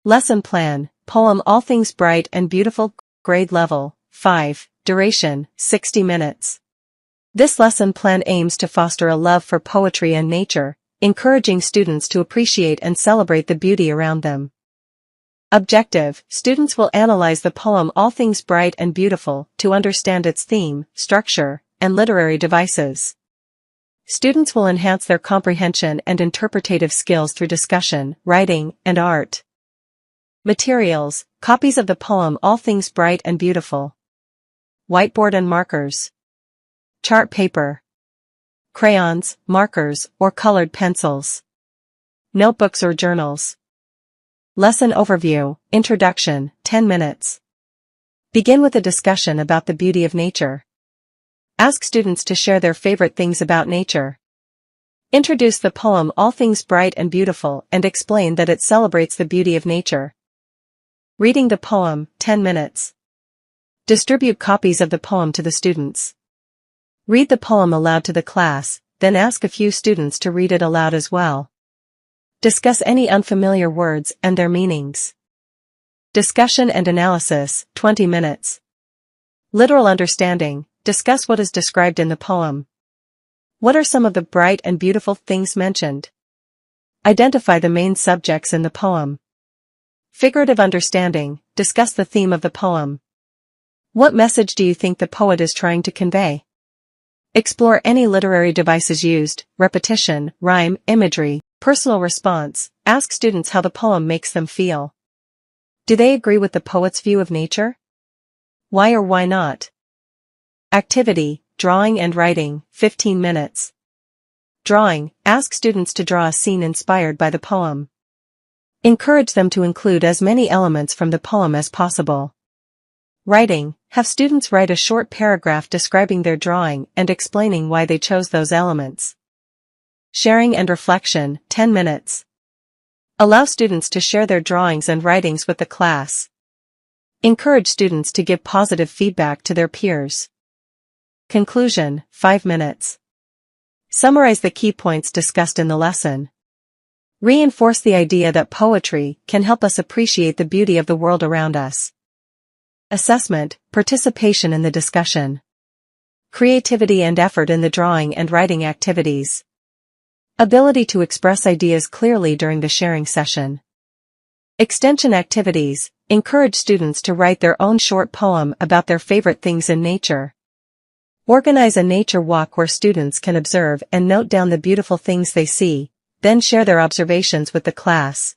Lesson plan, poem All Things Bright and Beautiful, grade level, 5, duration, 60 minutes. This lesson plan aims to foster a love for poetry and nature, encouraging students to appreciate and celebrate the beauty around them. Objective: students will analyze the poem All Things Bright and Beautiful to understand its theme, structure, and literary devices. Students will enhance their comprehension and interpretative skills through discussion, writing, and art. Materials: copies of the poem All Things Bright and Beautiful. Whiteboard and markers. Chart paper. Crayons, markers, or colored pencils. Notebooks or journals. Lesson overview, introduction, 10 minutes. Begin with a discussion about the beauty of nature. Ask students to share their favorite things about nature. Introduce the poem All Things Bright and Beautiful and explain that it celebrates the beauty of nature. Reading the poem, 10 minutes. Distribute copies of the poem to the students. Read the poem aloud to the class, then ask a few students to read it aloud as well. Discuss any unfamiliar words and their meanings. Discussion and analysis, 20 minutes. Literal understanding, discuss what is described in the poem. What are some of the bright and beautiful things mentioned? Identify the main subjects in the poem. Figurative understanding, discuss the theme of the poem. What message do you think the poet is trying to convey? Explore any literary devices used, repetition, rhyme, imagery. Personal response, ask students how the poem makes them feel. Do they agree with the poet's view of nature? Why or why not? Activity, drawing and writing, 15 minutes. Drawing, ask students to draw a scene inspired by the poem. Encourage them to include as many elements from the poem as possible. Writing, have students write a short paragraph describing their drawing and explaining why they chose those elements. Sharing and reflection, 10 minutes. Allow students to share their drawings and writings with the class. Encourage students to give positive feedback to their peers. Conclusion, 5 minutes. Summarize the key points discussed in the lesson. Reinforce the idea that poetry can help us appreciate the beauty of the world around us. Assessment, participation in the discussion. Creativity and effort in the drawing and writing activities. Ability to express ideas clearly during the sharing session. Extension activities, encourage students to write their own short poem about their favorite things in nature. Organize a nature walk where students can observe and note down the beautiful things they see, then share their observations with the class.